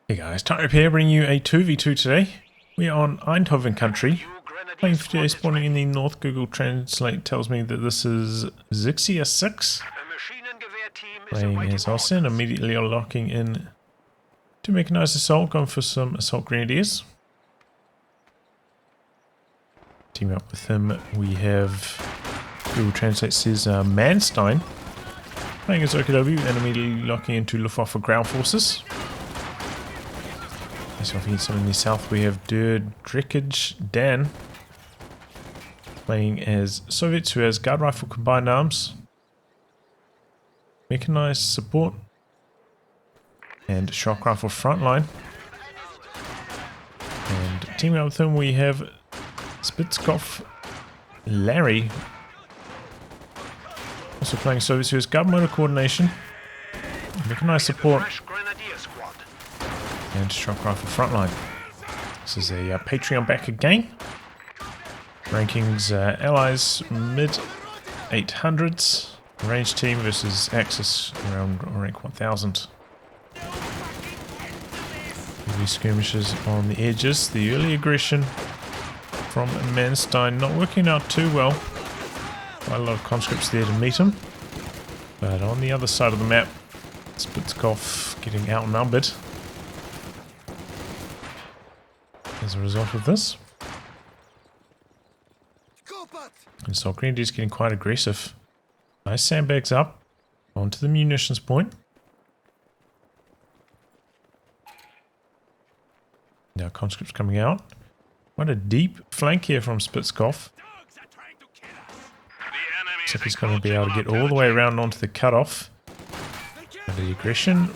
Hey guys, Type here bringing you a 2v2 today. We are on Eindhoven country. Playing for today, spawning in the north. Google Translate tells me that this is Zixia6. Playing as Ostheer, immediately locking in to Mechanised assault, going for some assault grenadiers. Team up with him, we have Google Translate says Manstien. Playing as Okidobu and immediately locking into Luftwaffe ground forces. So if you get some in the south, we have dreckige Dan playing as Soviets, who has guard rifle combined arms, mechanized support, and shock rifle frontline. And teaming up with him, we have Spitzkopf Larry, also playing Soviets, who has guard motor coordination, mechanized support, and shock rifle frontline. This is a Patreon back again. Rankings allies mid 800s. Range team versus Axis around rank 1000. These skirmishes on the edges. The early aggression from Manstien not working out too well. Quite a lot of conscripts there to meet him. But on the other side of the map, Spitzkopf getting outnumbered as a result of this. And so Grenadiers getting quite aggressive. Nice sandbags up onto the munitions point. Now conscripts coming out. Quite a deep flank here from Spitzkopf. Looks like he's going to be able to get all the way around onto the cutoff. And the aggression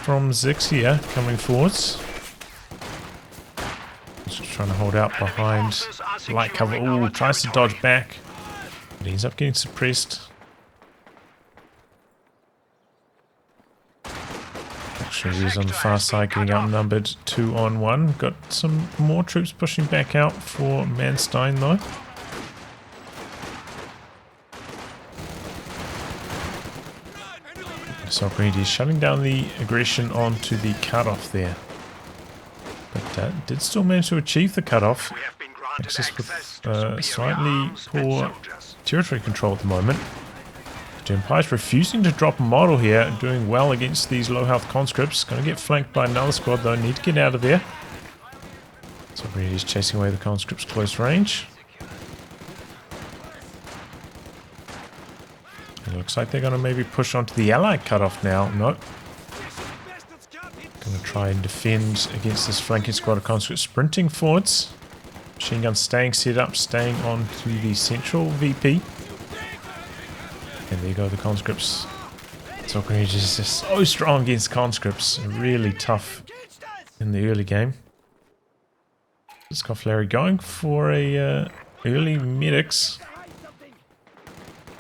from Zixia coming forwards. Just trying to hold out behind light cover. Ooh, tries to dodge back, but he ends up getting suppressed. Actually, he was on the far side, getting outnumbered 2-on-1. Got some more troops pushing back out for Manstien though. So Grenadiers shutting down the aggression onto the cutoff there. But did still manage to achieve the cutoff. Axis with slightly poor territory control at the moment. The Empire's refusing to drop a model here, doing well against these low health conscripts. Going to get flanked by another squad though, need to get out of there. So Grenadiers chasing away the conscripts close range. It looks like they're going to maybe push onto the Allied cutoff now. Nope. Going to try and defend against this flanking squad of conscripts sprinting forwards. Machine gun staying set up, staying on to the central VP. And there you go, the conscripts. So Grenadiers is just so strong against conscripts. Really tough in the early game. Spitzkopf Larry going for a early medics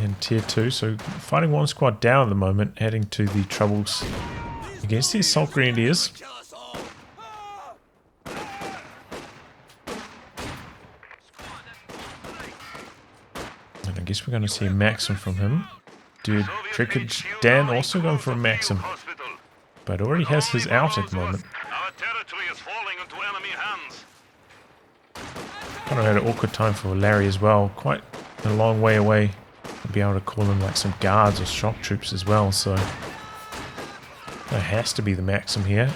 in tier 2. So fighting one squad down at the moment, adding to the troubles against the assault grenadiers. And I guess we're going to see a maxim from him. Dude, dreckige Dan also going for a maxim, but already has his out at the moment. Kind of had an awkward time for Larry as well. Quite a long way away. I'll be able to call him like some guards or shock troops as well, so that has to be the maxim here.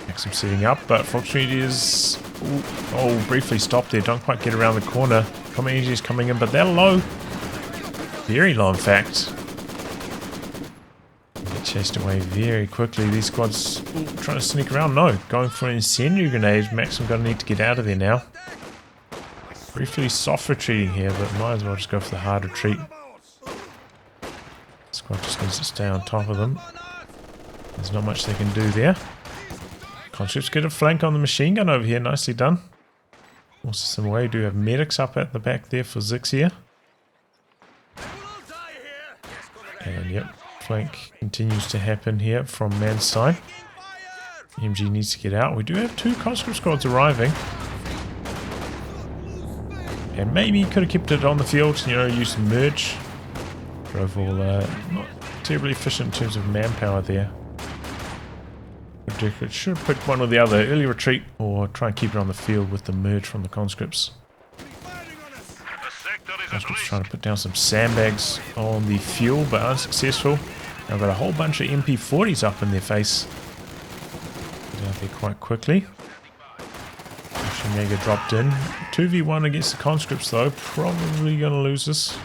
Maxim setting up, but Fox Grenadiers briefly stopped there. Don't quite get around the corner. Command Engineers coming in, but they're low. Very low, in fact. Get chased away very quickly. These squads trying to sneak around. No, going for an incendiary grenade. Maxim going to need to get out of there now. Briefly soft retreating here, but might as well just go for the hard retreat. Squad just needs to stay on top of them. There's not much they can do there. Conscripts get a flank on the machine gun over here. Nicely done. Also some way. Do have medics up at the back there for Zixia. And yep, flank continues to happen here from Manstien. MG needs to get out. We do have 2 conscript squads arriving. And maybe could have kept it on the field, you know, used merge. Overall, not terribly efficient in terms of manpower there. It should pick one or the other. Early retreat or try and keep it on the field with the merge from the conscripts. Conscripts trying to put down some sandbags on the fuel, but unsuccessful. Now I've got a whole bunch of MP40s up in their face. Get out there quite quickly. Mega dropped in. 2v1 against the conscripts though. Probably going to lose this.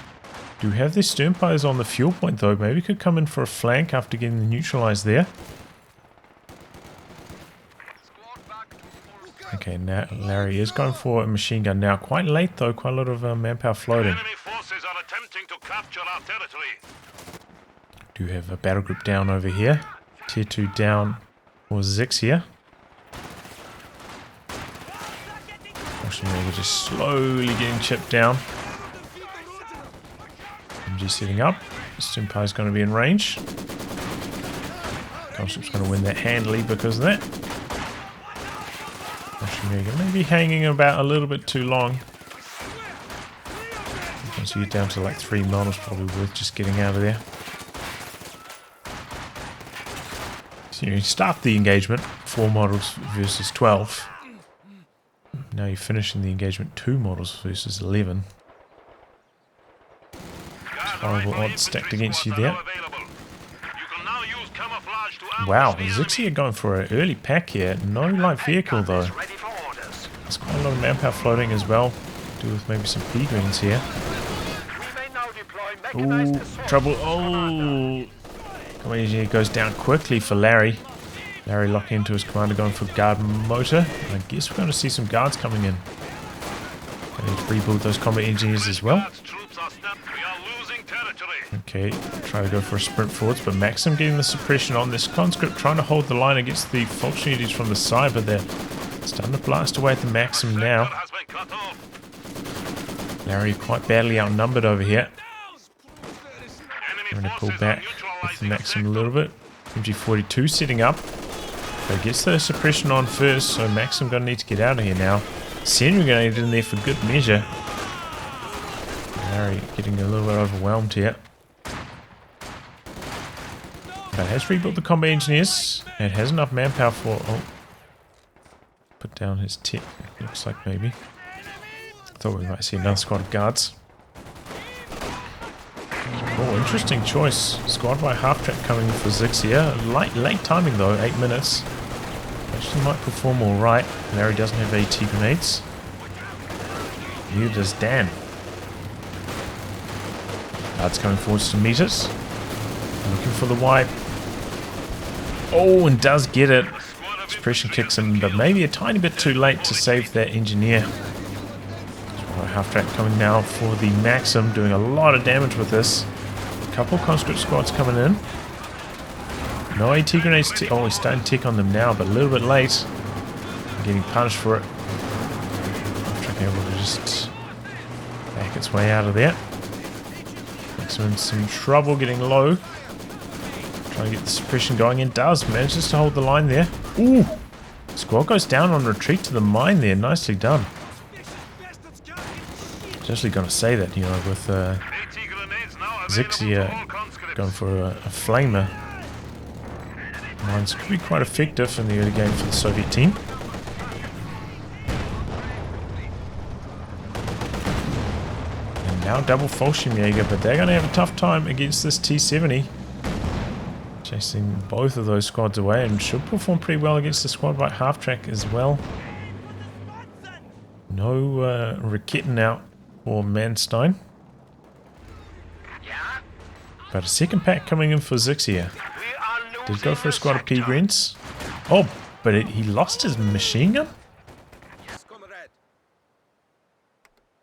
Do have their Sternpires on the fuel point though. Maybe could come in for a flank after getting the neutralized there. Okay, now Larry is going for a machine gun now. Quite late though. Quite a lot of manpower floating. Do have a battle group down over here. Tier 2 down for Zixia. We're just slowly getting chipped down. MG setting up. Stimpire's going to be in range. Conscript's going to win that handily because of that. Maybe hanging about a little bit too long. Once you get down to like 3 models, probably worth just getting out of there. So you start the engagement, 4 models versus 12. Now you're finishing the engagement, 2 models versus 11. Horrible odds stacked against you there. Wow, Zixia going for an early pack here. No light vehicle though. There's quite a lot of manpower floating as well. Do with maybe some P-greens here. Ooh, trouble. Oh! Engineer goes down quickly for Larry. Larry locking into his commander, going for guard motor. I guess we're going to see some guards coming in. I need to rebuild those combat engineers as well. Okay, try to go for a sprint forwards, but Maxim getting the suppression on this conscript, trying to hold the line against the Falcon units from the side, but they're starting to blast away at the Maxim now. Larry quite badly outnumbered over here. Trying to pull back with the Maxim a little bit. MG42 setting up. But gets the suppression on first, so Maxim gonna need to get out of here now. Sentry grenade in there for good measure. Larry getting a little bit overwhelmed here. But has rebuilt the combat engineers. It has enough manpower for... Oh. Put down his tech. Looks like maybe. Thought we might see another squad of guards. Oh, interesting choice. Squad by half track coming in for Zixia. Late timing though, 8 minutes. Actually might perform alright. Larry doesn't have AT grenades. Neither does Dan. Guards coming forwards to meet us. Looking for the wipe. Oh, and does get it. Suppression kicks him, but maybe a tiny bit too late to save that engineer. Half track coming now for the Maxim, doing a lot of damage with this. A couple conscript squads coming in. No AT grenades. Oh, he's starting to tick on them now, but a little bit late. Getting punished for it. Half track able to just back its way out of there. Maxim in some trouble, getting low. Trying to get the suppression going, and does. Manages to hold the line there. Ooh! Squad goes down on retreat to the mine there. Nicely done. I was actually going to say that, you know, with Zixia going for a flamer. Mines could be quite effective in the early game for the Soviet team. And now double Fallschirmjäger, but they're going to have a tough time against this T-70. Chasing both of those squads away, and should perform pretty well against the squad by half track as well. No Raketen out for Manstien. But a second pack coming in for Zixia. Did go for a squad of P-Greens. Oh, but he lost his machine gun?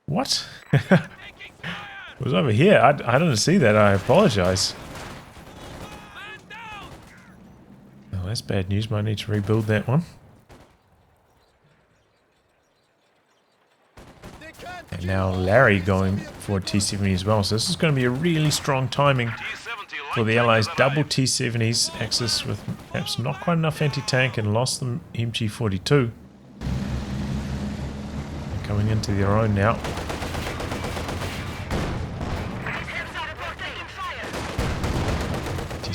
What? It was over here. I didn't see that. I apologize. Oh, that's bad news. Might need to rebuild that one. And now Larry going for T-70 as well. So this is going to be a really strong timing for the Allies. Double T-70s. Axis with perhaps not quite enough anti-tank and lost the MG42. They're coming into their own now.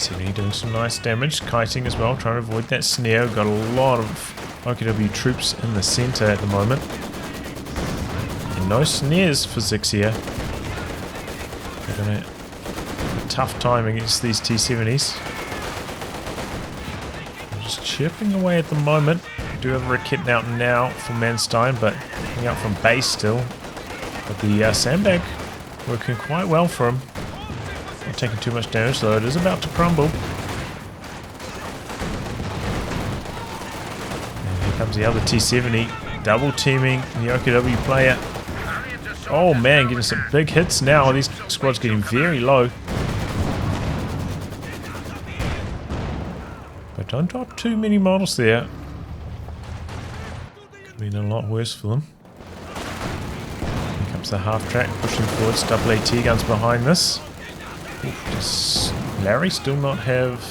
T70 doing some nice damage, kiting as well, trying to avoid that snare. Got a lot of OKW troops in the center at the moment. And no snares for Zixia. They're gonna have a tough time against these T70s. They're just chipping away at the moment. We do have a kit out now for Manstien, but coming out from base still. But the sandbag working quite well for him. Not taking too much damage, though it is about to crumble. And here comes the other T70, double teaming the OKW player. Oh man, getting some big hits now. These squads getting very low. But don't drop too many models there. Could have been a lot worse for them. Here comes the half track pushing forwards. Double AT guns behind this. Does Larry still not have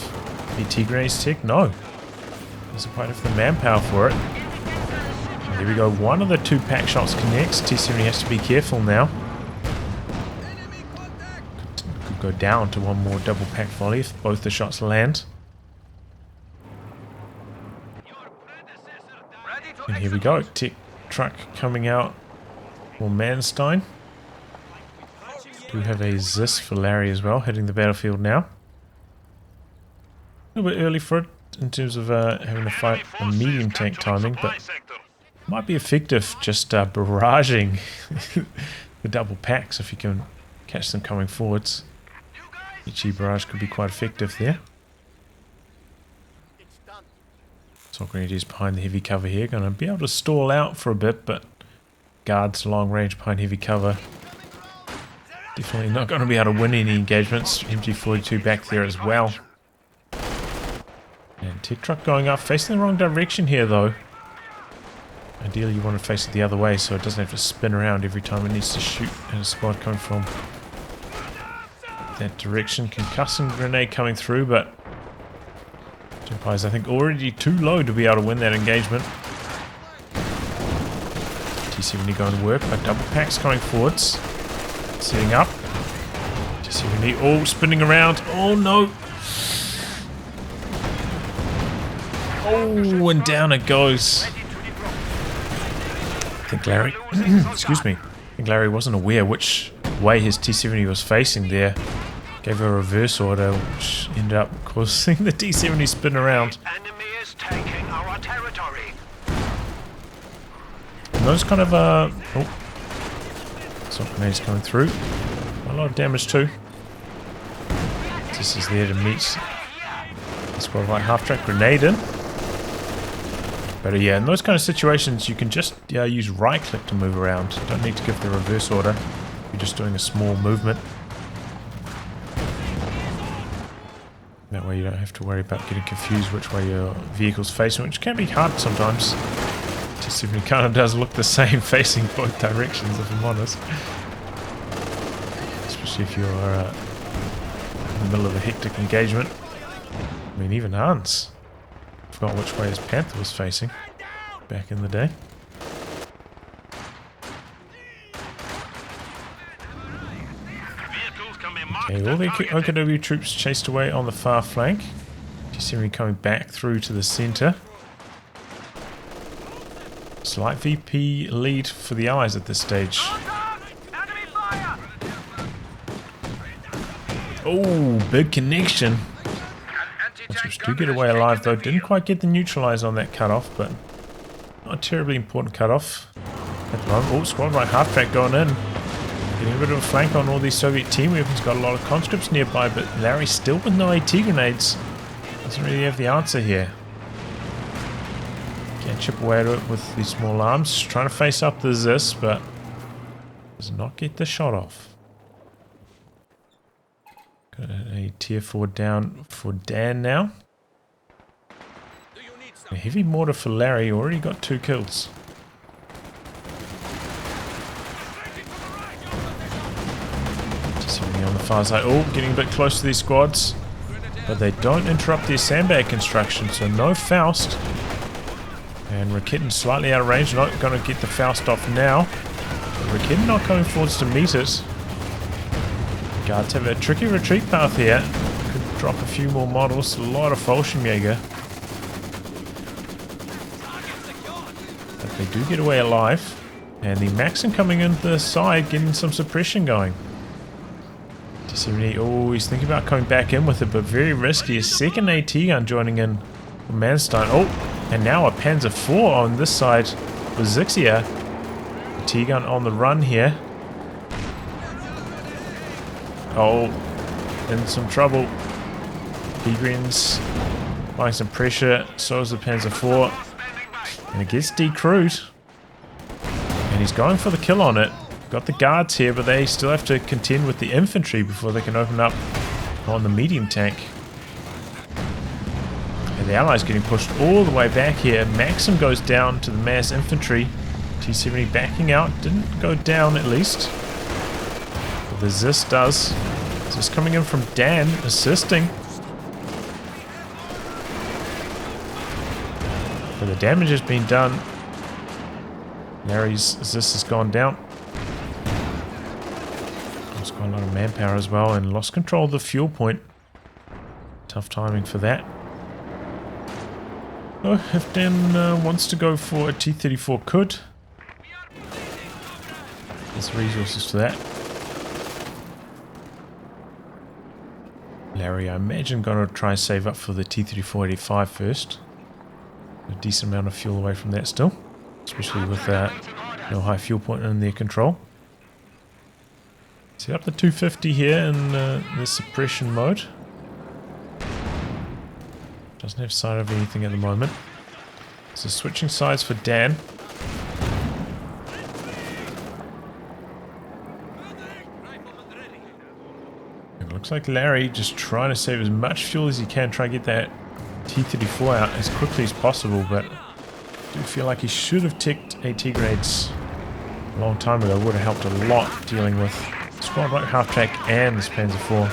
AT grenades tech? No. Doesn't quite have the manpower for it. And there we go. One of the two pack shots connects. T70 has to be careful now. Could go down to one more double pack volley if both the shots land. And here we go. Tech truck coming out for Manstien. Do have a Zis for Larry as well, hitting the battlefield now. A little bit early for it in terms of having to fight a medium tank timing, but might be effective just barraging the double packs if you can catch them coming forwards. Each barrage could be quite effective there. Assault Grenadiers behind the heavy cover here, going to be able to stall out for a bit, but guards long range behind heavy cover. Definitely not going to be able to win any engagements. MG42 back there as well. And tech truck going up, facing the wrong direction here though. Ideally you want to face it the other way so it doesn't have to spin around every time it needs to shoot at a squad coming from that direction. Concussing grenade coming through, but Tempire's I think already too low to be able to win that engagement. T70 going to work, but double packs coming forwards. Setting up. T70 all spinning around. Oh no! Oh, and down it goes. I think Larry, excuse me, I think Larry wasn't aware which way his T70 was facing there. Gave her a reverse order, which ended up causing the T70 spin around. Enemy is taking our territory. And those kind of assault grenades coming through. A lot of damage too. This is there to meet the squad right half track grenade in. But yeah, in those kind of situations you can just use right click to move around. Don't need to give the reverse order. You're just doing a small movement. That way you don't have to worry about getting confused which way your vehicle's facing, which can be hard sometimes. T70 kind of does look the same facing both directions, if I'm honest. Especially if you're in the middle of a hectic engagement. I mean, even Hans forgot which way his Panther was facing back in the day. Okay, all the OKW troops chased away on the far flank. T70 coming back through to the centre. Slight VP lead for the Allies at this stage. Oh, big connection. The troops do get away alive though. Didn't quite get the neutralize on that cutoff, but not a terribly important cutoff at the moment. Oh, squad right half track going in. Getting a bit of a flank on all these Soviet team weapons. Got a lot of conscripts nearby, but Larry still with no AT grenades. Doesn't really have the answer here. Can't chip away at it with these small arms. Trying to face up the Zis, but does not get the shot off. Got a tier 4 down for Dan now. A heavy mortar for Larry. Already got 2 kills. On the far side. Oh, getting a bit close to these squads. But they don't interrupt their sandbag construction, so no Faust. And Rakitten slightly out of range, not going to get the Faust off now. Rakitten not coming forwards to meet it. Guards have a tricky retreat path here. Could drop a few more models. A lot of Fallschirmjäger. But they do get away alive. And the Maxim coming in the side, getting some suppression going. T-70, oh, he's thinking about coming back in with it, but very risky. A second AT gun joining in from Manstien. Oh, and now a Panzer IV on this side with Zixia. T-gun on the run here. Oh, in some trouble. Pegrin's applying some pressure, so is the Panzer IV. And it gets decrewed. And he's going for the kill on it. Got the guards here, but they still have to contend with the infantry before they can open up on the medium tank. And the Allies getting pushed all the way back here. Maxim goes down to the mass infantry. T-70 backing out. Didn't go down at least. But the Zis does. Zis coming in from Dan, assisting. But the damage has been done. Larry's Zis has gone down. Lost quite a lot of manpower as well and lost control of the fuel point. Tough timing for that. Oh, if Dan wants to go for a T-34 could. There's resources to that. Larry, I imagine, going to try and save up for the T-34-85 first. A decent amount of fuel away from that still. Especially with no high fuel point in their control. Set up the 250 here in the suppression mode. Doesn't have sight of anything at the moment. So switching sides for Dan. It looks like Larry just trying to save as much fuel as he can, try and get that T-34 out as quickly as possible, but I do feel like he should have ticked AT grades a long time ago. Would have helped a lot dealing with Squad Right Half Track and this Panzer IV.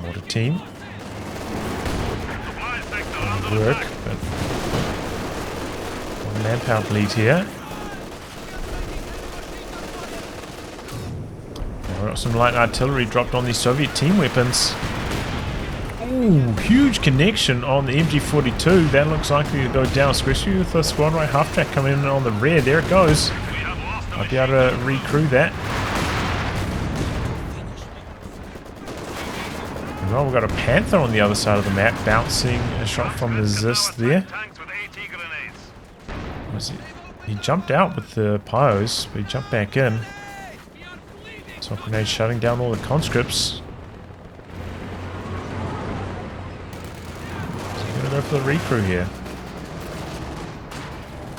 Mortar team. Good work, but manpower bleed here. Now we've got some light artillery dropped on these Soviet team weapons. Ooh, huge connection on the MG42. That looks likely to go down, especially with the Squad Right Half Track coming in on the rear. There it goes. Might be able to recrew that. Well, we've got a Panther on the other side of the map, bouncing a shot from the Zis there. He jumped out with the pyros, but he jumped back in. So grenade shutting down all the conscripts. Go for the recrew here.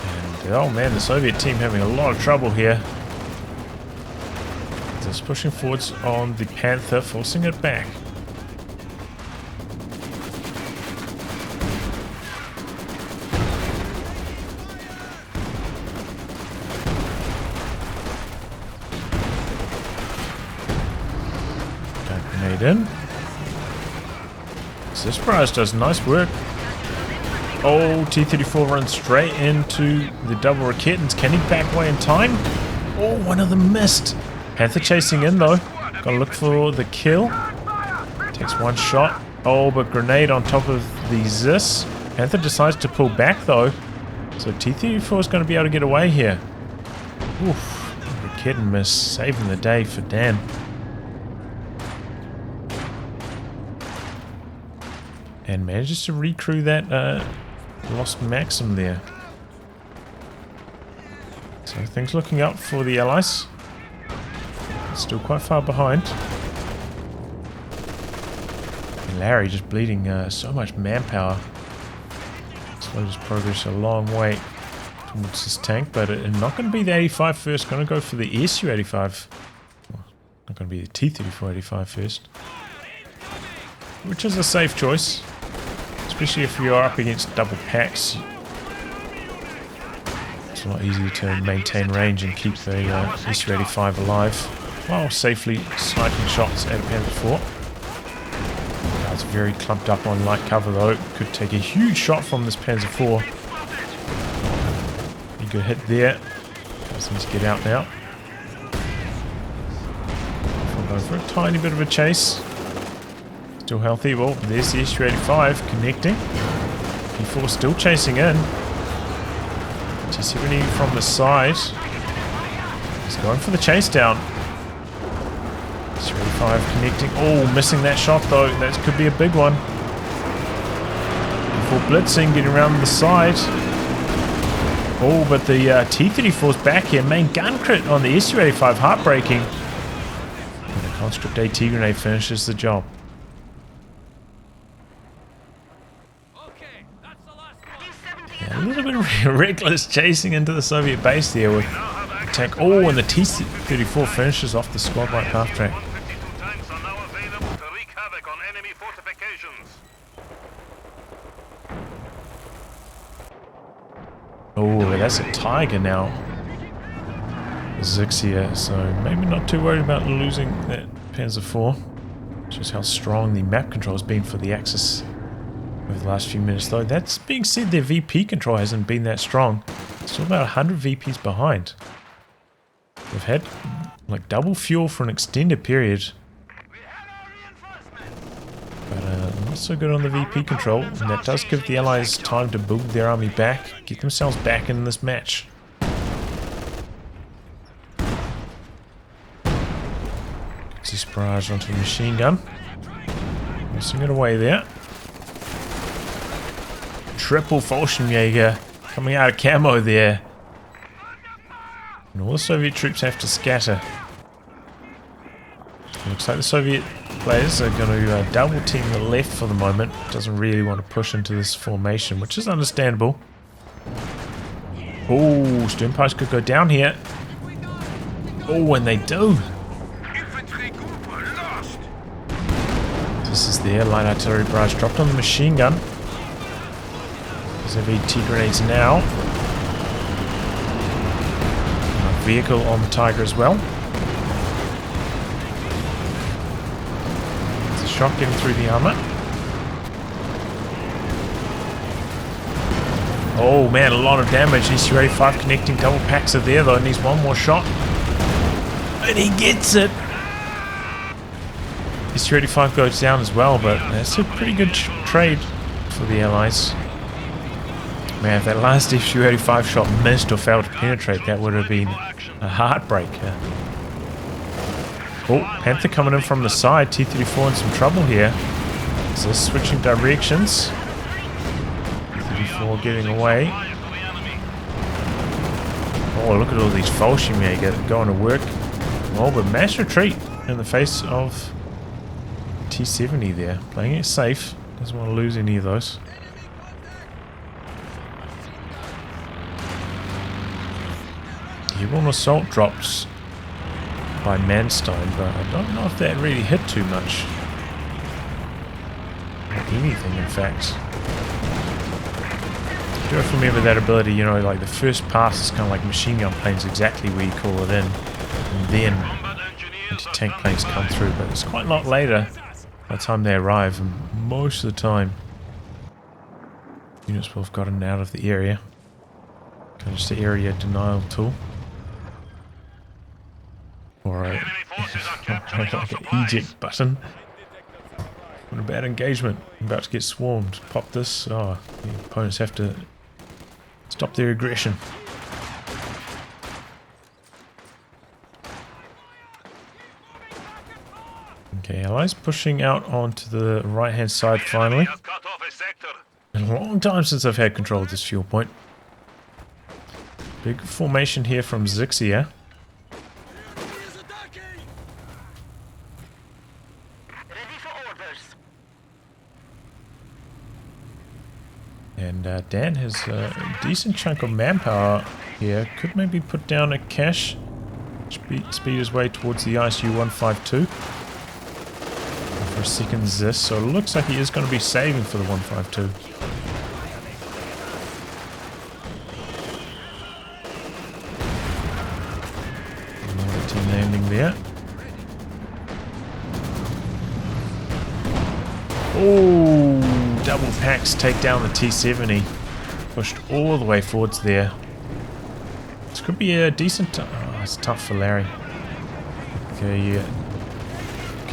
And oh man, the Soviet team having a lot of trouble here. Just pushing forwards on the Panther, forcing it back. Got a grenade in. This prize does nice work. Oh, T-34 runs straight into the double Raketens. Can he back away in time? Oh, one of them missed. Panther chasing in though. Gotta look for the kill. Takes one shot. Oh, but grenade on top of the Zis. Panther decides to pull back though. So T-34 is going to be able to get away here. Oof. Raketen miss. Saving the day for Dan. And manages to recrew that lost Maxim there. So things looking up for the Allies. Still quite far behind. And Larry just bleeding so much manpower. Slows his progress a long way towards this tank, but not going to be the 85 first. Going to go for the SU-85. Well, not going to be the T-34-85 first. Which is a safe choice. Especially if you are up against double packs. It's a lot easier to maintain range and keep the SU-85 alive while safely sniping shots at a Panther IV. It's very clumped up on light cover though. Could take a huge shot from this Panzer IV. Good hit there. Doesn't get out now. Going for a tiny bit of a chase. Still healthy. Well, there's the Su-85 connecting. P4 still chasing in. T-70 from the side. He's going for the chase down. Su-85 connecting. Oh, missing that shot though. That could be a big one. P4 blitzing, getting around the side. Oh, but the T-34's back here. Main gun crit on the Su-85. Heartbreaking. And the conscript AT grenade finishes the job. Yeah, a little bit of reckless chasing into the Soviet base there with the tank. Oh, and the T-34 finishes off the squad right half track. Oh, that's a Tiger now. Zixia, so maybe not too worried about losing that Panzer IV. Shows how strong the map control has been for the Axis over the last few minutes, though. That's being said, their VP control hasn't been that strong. Still about 100 VPs behind. They've had like double fuel for an extended period. But not so good on the VP control, and that does give the Allies time to build their army back, get themselves back in this match. Gets this barrage onto the machine gun. Missing it away there. Triple Fallschirmjäger coming out of camo there. And all the Soviet troops have to scatter. Looks like the Soviet players are going to double team the left for the moment. Doesn't really want to push into this formation, which is understandable. Oh, Sternpipes could go down here. Oh, and they do. This is their light artillery barrage dropped on the machine gun. There's AT grenades now. A vehicle on the Tiger as well. Shot getting through the armor. Oh man, a lot of damage. Su-85 connecting, double packs are there though. Needs one more shot. And he gets it. Su-85 goes down as well, but that's a pretty good trade for the Allies. Man, if that last Su-85 shot missed or failed to penetrate, that would have been a heartbreaker. Oh, Panther coming in from the side. T-34 in some trouble here. So switching directions. T-34 getting away. Oh, look at all these Fallschirmjäger going to work. Oh, but mass retreat in the face of T-70 there. Playing it safe. Doesn't want to lose any of those. Airborne assault drops by Manstien, but I don't know if that really hit too much. Or anything, in fact. I do remember that ability, you know, like the first pass is kind of like machine gun planes, exactly where you call it in, and then anti-tank planes come through, but it's quite a lot later by the time they arrive, and most of the time units will have gotten out of the area. Kind of just the area denial tool. Or like an eject button. What a bad engagement. I'm about to get swarmed. Pop this. Oh, the opponents have to stop their aggression. Okay, Allies pushing out onto the right hand side finally. Been a long time since I've had control of this fuel point. Big formation here from Zixia. And Dan has a decent chunk of manpower here. Could maybe put down a cache. Speed his way towards the ISU-152. For a second Zis, so it looks like he is going to be saving for the 152. Another team landing there. Oh! Double packs take down the T-70. Pushed all the way forwards there. This could be a decent... oh, it's tough for Larry. Okay,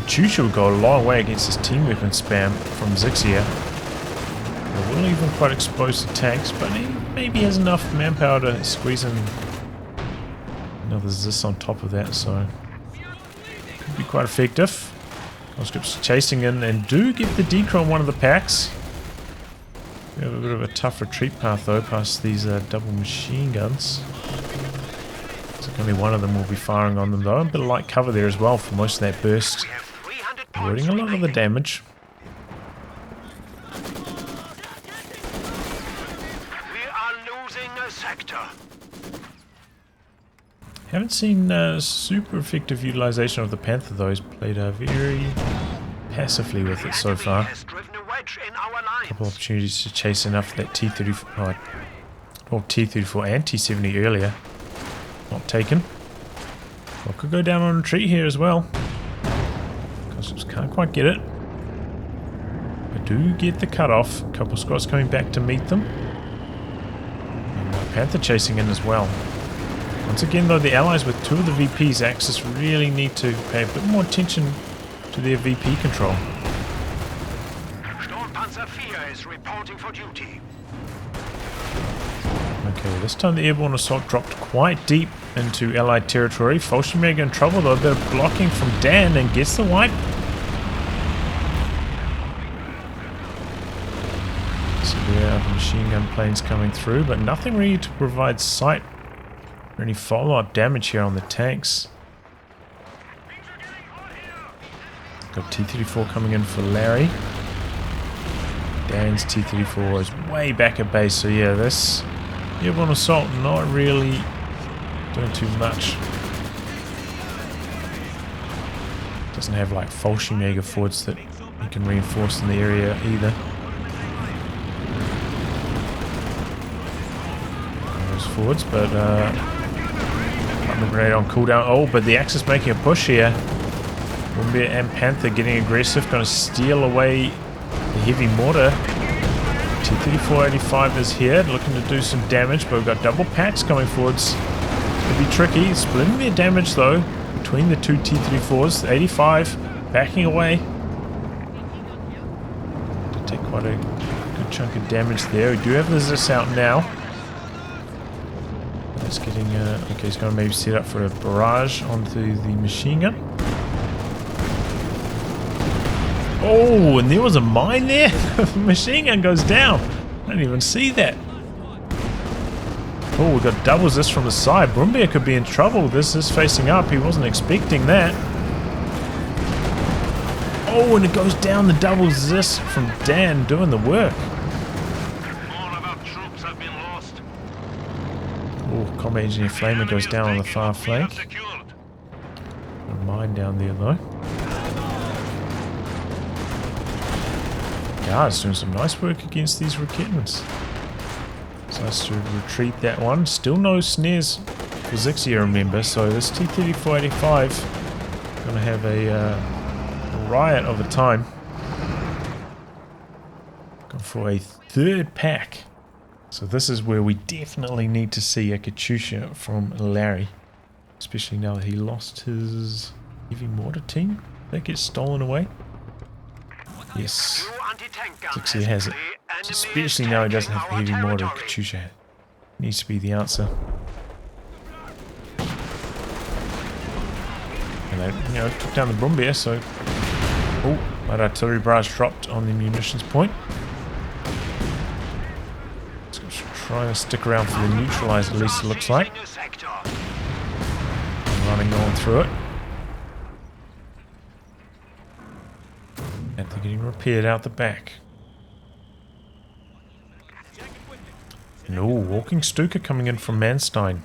Katyusha would go a long way against this team weapon spam from Zixia. It will even quite expose the tanks, but he maybe has enough manpower to squeeze in. Now there's this on top of that, so could be quite effective. Conscripts chasing in and do get the decro on one of the packs. We have a bit of a tough retreat path though, past these double machine guns. So only one of them will be firing on them though. A bit of light cover there as well for most of that burst. Avoiding a lot of the damage. We are losing a sector. Haven't seen super effective utilization of the Panther though. He's played very passively with it so far. A couple of opportunities to chase enough for that T-34, T-34 and T-70 earlier. Not taken. Well, could go down on retreat here as well. Just can't quite get it. I do get the cutoff. A couple of squads coming back to meet them. And Panther chasing in as well. Once again though, the allies with two of the VPs Axis really need to pay a bit more attention to their VP control. Sturmpanzer 4 is reporting for duty. Okay, this time the airborne assault dropped quite deep into allied territory. Fallschirmjäger in trouble though, a bit of blocking from Dan and gets the wipe. So there are the machine gun planes coming through, but nothing really to provide sight or any follow-up damage here on the tanks. Got T-34 coming in for Larry. Dan's T-34 is way back at base, so yeah, this airborne assault not really doing too much. Doesn't have like Fallschirmjäger forwards that he can reinforce in the area either. Those forwards, but the grenade on cooldown. Oh, but the Axis making a push here. Wombat and Panther getting aggressive, going to steal away the heavy mortar. T-34-85 is here, looking to do some damage, but we've got double packs coming forwards. Could be tricky. Splitting their damage though between the two T-34s. 85 backing away. To take quite a good chunk of damage there. We do have the Zis out now. That's getting okay, he's going to maybe set up for a barrage onto the machine gun. Oh, and there was a mine there. The machine gun goes down. I didn't even see that. Oh, we got doubles this from the side. Brumbier could be in trouble. This is facing up. He wasn't expecting that. Oh, and it goes down the doubles this from Dan doing the work. All of our troops have been lost. Oh, Combat Engineer Flamer goes down on the far flank. A mine down there though. Guards doing some nice work against these Raketmans. So has to retreat that one. Still no snares for Zixia, remember. So this T-34-85 going to have a riot of a time. Going for a third pack. So this is where we definitely need to see a Katyusha from Larry. Especially now that he lost his heavy mortar team. That gets stolen away. Yes. Zixia has it. Especially now he doesn't have the heavy mortar. Katyusha needs to be the answer. And they, you know, took down the Brumbier, so... Oh, that artillery barrage dropped on the munitions point. Trying to stick around for the neutralize, at least it looks like. Running on through it. And they're getting repaired out the back. No, walking Stuka coming in from Manstien.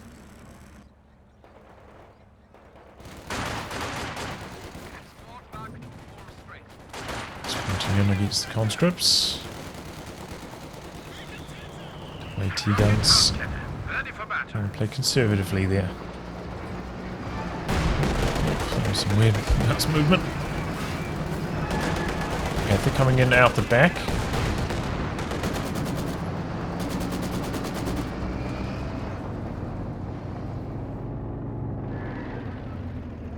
Sprinting in against the conscripts. AT guns. Trying to play conservatively there. Some weird nuts movement. Panther coming in out the back.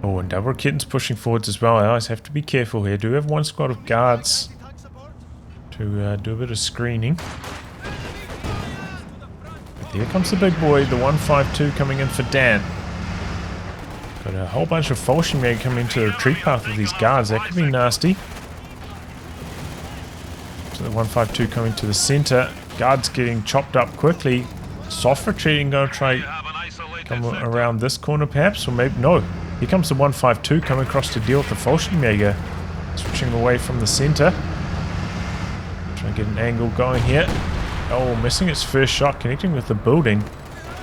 Oh, and Double Kitten's pushing forwards as well. I always have to be careful here. Do have one squad of guards to do a bit of screening. But here comes the big boy, the 152 coming in for Dan. Got a whole bunch of Fallschirmjäger coming into the retreat path of these guards. That could be nasty. So the 152 coming to the center. Guards getting chopped up quickly. Soft retreating, going to try come around this corner perhaps, or maybe no. Here comes the 152 coming across to deal with the Fallschirmjäger. Switching away from the center. Trying to get an angle going here. Oh, missing its first shot, connecting with the building.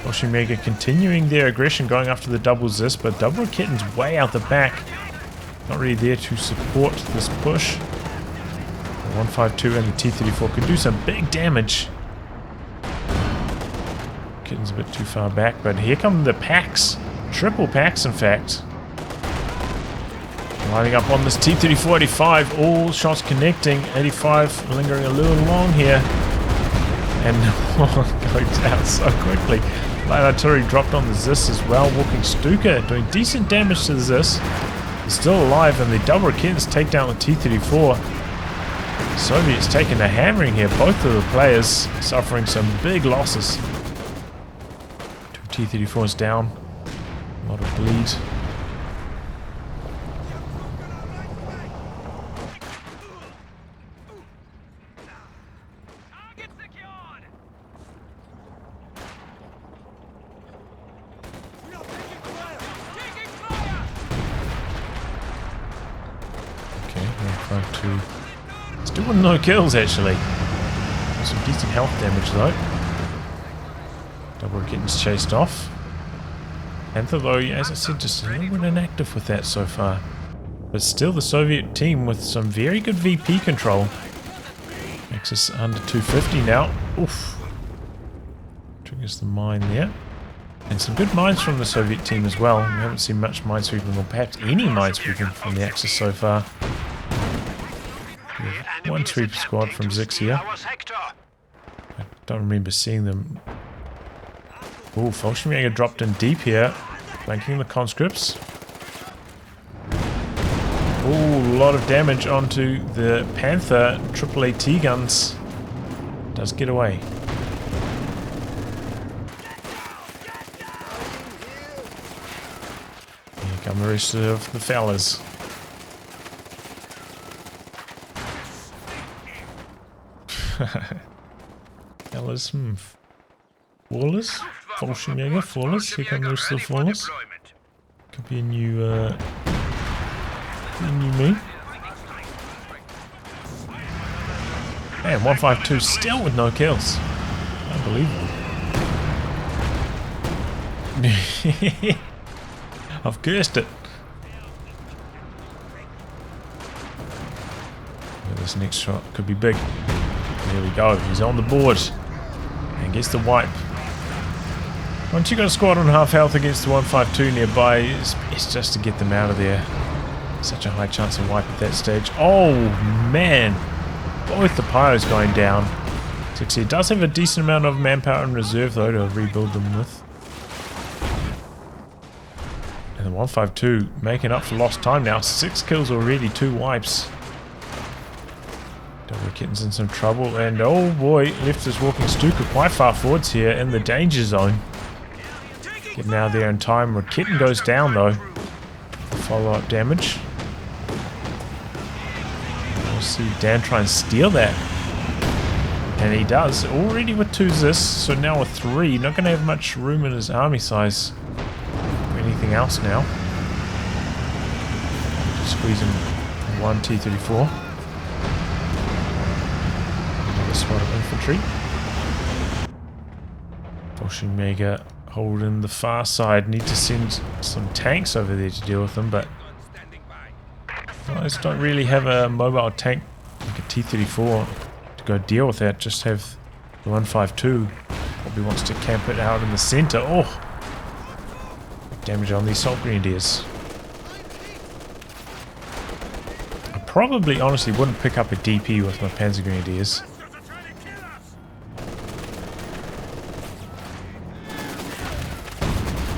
Fallschirmjäger continuing their aggression, going after the double Zis, but Double Kitten's way out the back. Not really there to support this push. The 152 and the T-34 could do some big damage. Kitten's a bit too far back, but here come the packs. Triple packs, in fact. Lining up on this T-34, 85. All shots connecting. 85 lingering a little long here. And going down so quickly. Light artillery dropped on the Zis as well. Walking Stuka doing decent damage to the Zis. He's still alive, and the Double Kittens take down the T-34. Soviets taking a hammering here. Both of the players suffering some big losses. Two T-34s down. A lot of bleed. Okay, 152. Still with no kills actually. Some decent health damage though. Double getting chased off. Panther though, as I said, just a little bit inactive with that so far. But still the Soviet team with some very good VP control. Makes us under 250 now. Oof. Triggers the mine there. And some good mines from the Soviet team as well. We haven't seen much minesweeping, or perhaps any minesweeping from the Axis so far. One sweep squad from Zixia. I don't remember seeing them. Oh, Fallschirmjäger dropped in deep here, flanking the conscripts. Oh, a lot of damage onto the Panther AAAT guns. Does get away. Here come the rest of the fellas. Fellas, Flawless? Fallschirmjäger, Flawless. Here come the rest of the Flawless. Could be a new me. Man, 152 still with no kills. Unbelievable. I've cursed it. This next shot could be big. There we go. He's on the board. And gets the wipe. Once you got a squad on half health against the 152 nearby, it's just to get them out of there. Such a high chance of wipe at that stage. Oh man! Both the pyros going down. Zixia does have a decent amount of manpower in reserve though to rebuild them with. And the 152 making up for lost time now. 6 kills already, 2 wipes. Double Kitten's in some trouble, and oh boy, left is walking Stuka quite far forwards here in the danger zone. Getting out there in time. Kitten goes down though. Follow-up damage. We'll see Dan try and steal that. And he does. Already with 2 Zis, so now with 3. Not going to have much room in his army size for anything else now. Squeeze him 1 T-34. Another squad of infantry. Fallschirmjäger holding the far side. Need to send some tanks over there to deal with them, but I just don't really have a mobile tank like a T-34 to go deal with that. Just have the 152. Probably wants to camp it out in the center. Oh! Damage on these assault grenadiers. I probably honestly wouldn't pick up a DP with my panzer grenadiers.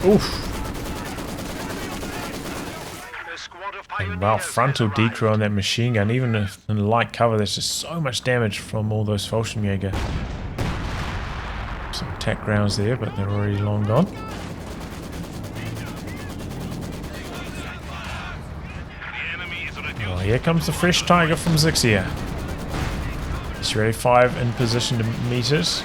Oof. Wow, frontal decrew on that machine gun. Even if in light cover, there's just so much damage from all those Fallschirmjäger. Some attack rounds there, but they're already long gone. Oh, here comes the fresh Tiger from Zixia. Su-85 in position to meet it.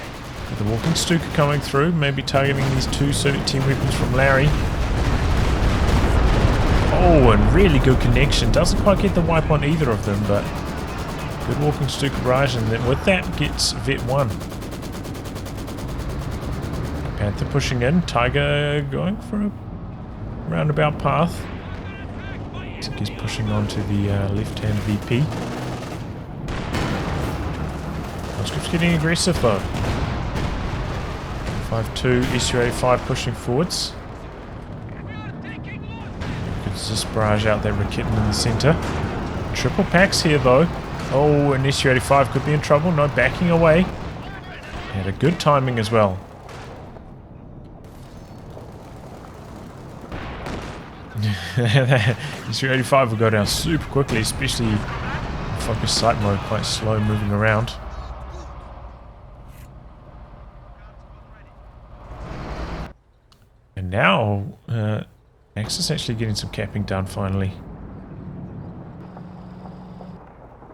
With the walking Stuka coming through, maybe targeting these two 13 weapons from Larry. Oh, and really good connection. Doesn't quite get the wipe on either of them, but good walking Stuka barrage, and then with that gets Vet 1. Panther pushing in, Tiger going for a roundabout path. Looks like he's pushing onto the left-hand VP. Conscript's getting aggressive though. 5-2, Su-85 pushing forwards. Just barrage out that Rakitten in the center. Triple packs here though. Oh, and Su-85 could be in trouble. No, backing away. Had a good timing as well. Su-85 will go down super quickly, especially focus sight mode, quite slow moving around. And now, Axis actually getting some capping done finally.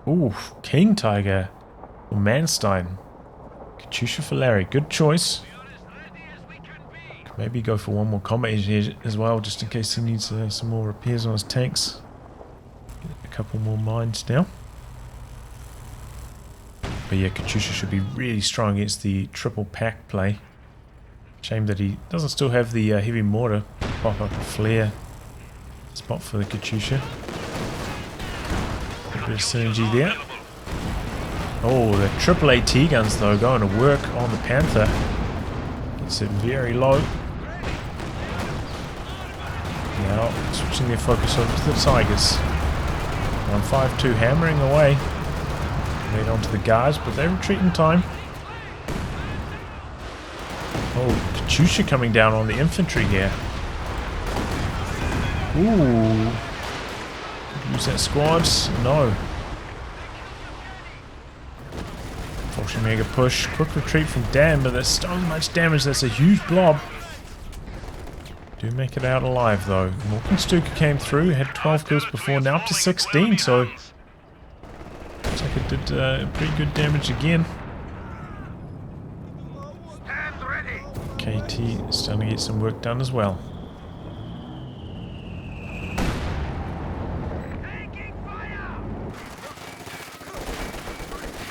Ooh, King Tiger or Manstien. Katyusha for Larry, good choice. Could maybe go for one more combat here as well, just in case he needs some more repairs on his tanks. Get a couple more mines now. But yeah, Katyusha should be really strong against the triple pack play. Shame that he doesn't still have the heavy mortar. Pop up a flare spot for the Katyusha. A bit of synergy there. Oh, the triple AT guns though going to work on the Panther. Gets it very low. Now switching their focus over to the Tigers. 152 hammering away. Made onto the guards, but they retreat in time. Oh, Katyusha coming down on the infantry here. Ooh. Use that squads? No. Fallschirmjäger push. Quick retreat from Dan, but there's so much damage. That's a huge blob. Do make it out alive though. Walking Stuka came through, had 12 kills before, now up to 16, so looks like it did pretty good damage again. KT is starting to get some work done as well.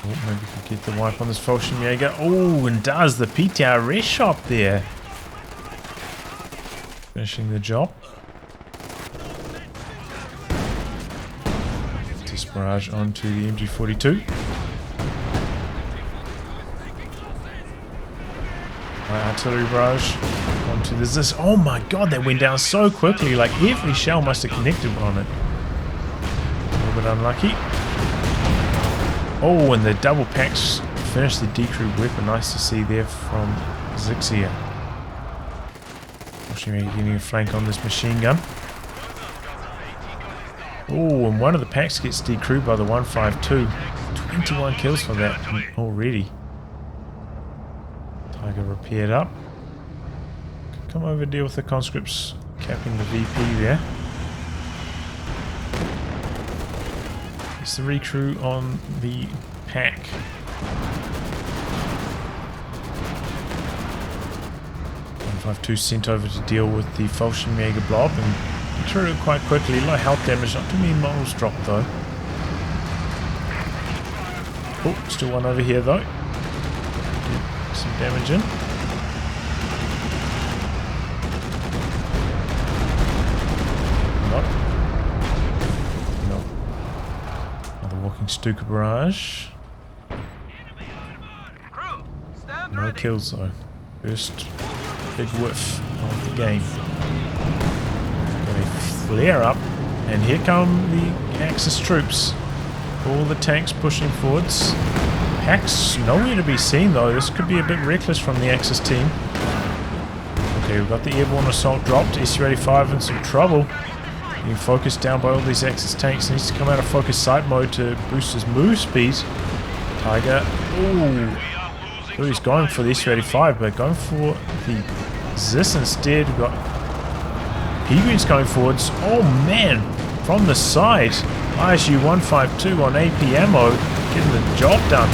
Oh, maybe we could get the wipe on this Fallschirmjäger. Oh, and does the PTR rest shop there. Finishing the job. Test barrage onto the MG42. Artillery barrage onto this. Oh my god, that went down so quickly. Like every shell must have connected on it. A little bit unlucky. Oh, and the double packs finished the decrew weapon. Nice to see there from Zixia. Fallschirmjäger getting a flank on this machine gun. Oh, and one of the packs gets decrewed by the 152. 21 kills for that already. Tiger repaired up. Could come over, deal with the conscripts, capping the VP there. It's the recrew on the pack. .152 sent over to deal with the Fallschirmjäger blob and threw it quite quickly. Low health damage, not too many models dropped though. Oh, still one over here though. Get some damage in. Stuka barrage. No kills though. First big whiff of the game. Got a flare up, and here come the Axis troops. All the tanks pushing forwards. Packs nowhere to be seen though. This could be a bit reckless from the Axis team. Okay, we've got the airborne assault dropped. Su-85 in some trouble. Being focused down by all these Axis tanks. Needs to come out of focus sight mode to boost his move speed. Tiger. Ooh. So he's going for the SU-85, but going for the Zis instead. We've got P-Green's going forwards. Oh man! From the side. ISU-152 on AP ammo. Getting the job done.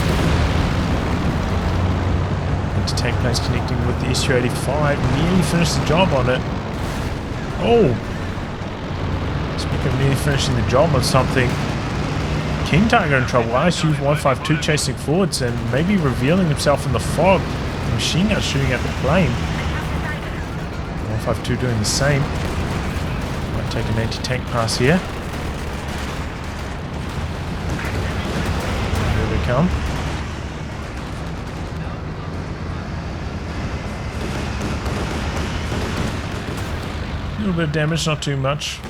Anti-tank planes connecting with the SU-85. Nearly finished the job on it. Oh! Speaking of nearly finishing the job on something, King Tiger in trouble. ISU-152 chasing forwards and maybe revealing himself in the fog. The machine gun shooting at the plane. 152 doing the same. Might take an anti-tank pass here. Here they come. A little bit of damage, not too much.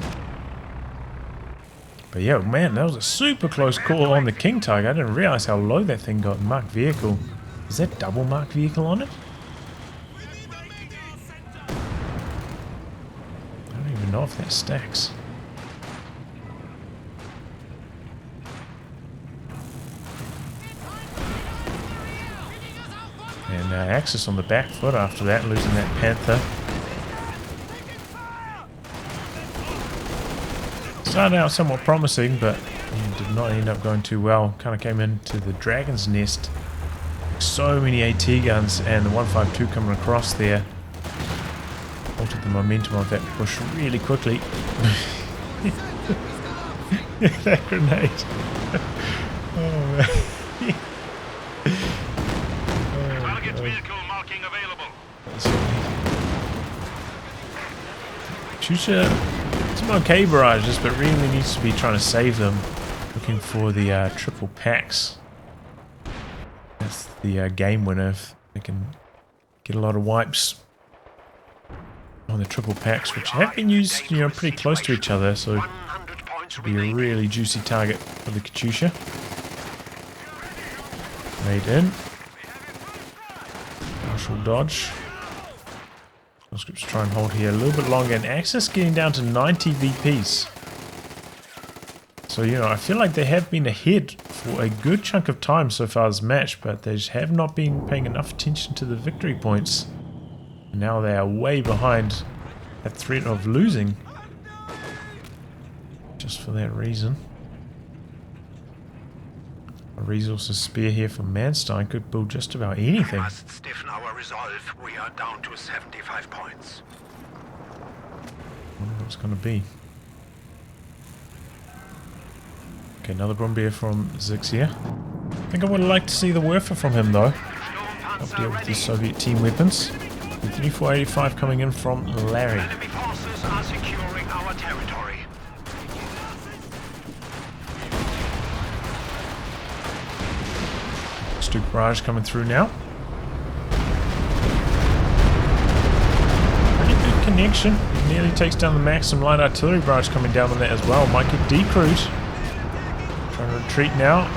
But yeah, man, that was a super close call on the King Tiger. I didn't realize how low that thing got. Marked vehicle. Is that double marked vehicle on it? I don't even know if that stacks. And Axis on the back foot after that, losing that Panther. Started out somewhat promising, but did not end up going too well. Kind of came into the Dragon's Nest. So many AT guns and the 152 coming across there. Altered the momentum of that push really quickly. That grenade. Oh man. Target vehicle marking available. Chucha. Some okay barrages, but really needs to be trying to save them. Looking for the triple packs. That's the game winner. If they can get a lot of wipes on the triple packs, which have been used, you know, pretty close to each other, so should be a really juicy target for the Katyusha. Made in. Partial dodge. Scripts try and hold here a little bit longer, and Axis getting down to 90 VPs. So, you know, I feel like they have been ahead for a good chunk of time so far this match, but they just have not been paying enough attention to the victory points. And now they are way behind at threat of losing. Just for that reason. A Resources spear here from Manstien could build just about anything. We must stiffen our resolve. We are down to 75 points. I wonder what it's going to be. Okay, another Brumbier from Zixia. I think I would like to see the Werfer from him though. Help deal with these Soviet team weapons. The 3485 coming in from Larry. Enemy forces are securing our territory. Stuke barrage coming through now. Pretty good connection. Nearly takes down the Maxim light artillery barrage coming down on that as well. Might get decrewed. Trying to retreat now.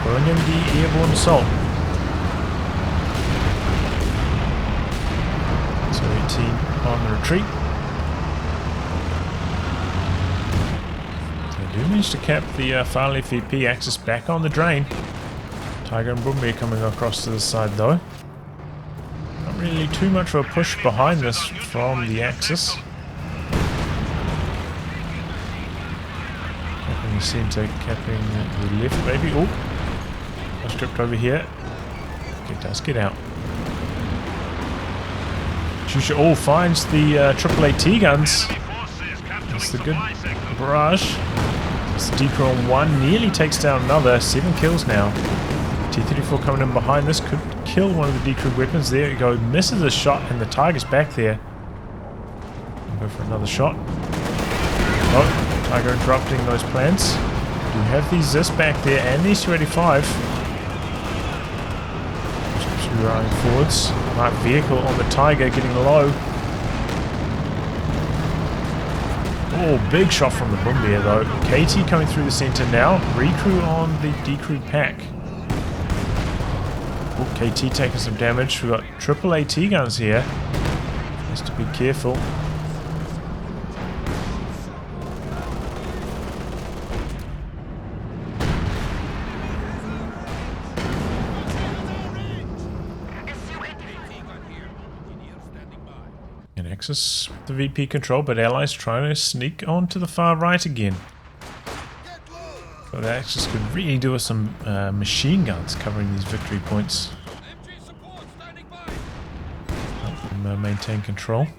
Pulling in the airborne assault. Soviet team on the retreat. They do manage to cap the far left VP Axis back on the drain. Tiger and Brumbier coming across to the side though. Not really too much of a push behind this from the Axis. Capping the centre, capping the left maybe. Oh! I stripped over here. It does get out. Chusha all finds the triple AT guns. That's the good barrage. It's the decoy on one, nearly takes down another. 7 kills now. T-34 coming in behind this, could kill one of the decrewed weapons. There you go, misses a shot and the Tiger's back there. We'll go for another shot. Oh, Tiger interrupting those plans. We have the Zis back there and the SU-85. Running forwards. Marked vehicle on the Tiger getting low. Oh, big shot from the Brumbier though. KT coming through the centre now. Recrew on the decrewed pack. Oh, KT taking some damage. We've got triple AT guns here. Has to be careful. Axis the VP control, but Allies trying to sneak on to the far right again. But Axis could really do with some machine guns covering these victory points. Help them maintain control. Here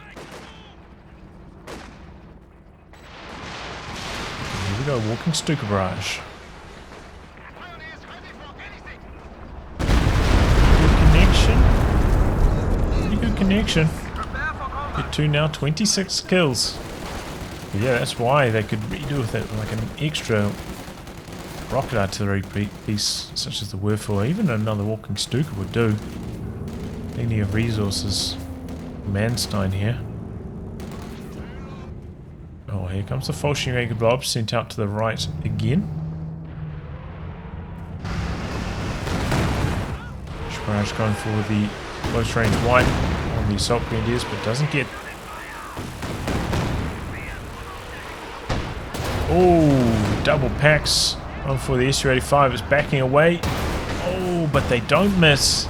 we go, walking Stuka barrage. Connection. Get 2 now, 26 kills. But yeah, that's why they could redo with it like an extra rocket artillery piece, such as the Werfel, or even another walking Stuka would do. Plenty of resources. Manstien here. Oh, here comes the Fallschirmjäger blob sent out to the right again. Barrage going for the close range wipe on the assault grenadiers, but doesn't get. Oh, double packs on for the Su-85. It's backing away. Oh, but they don't miss.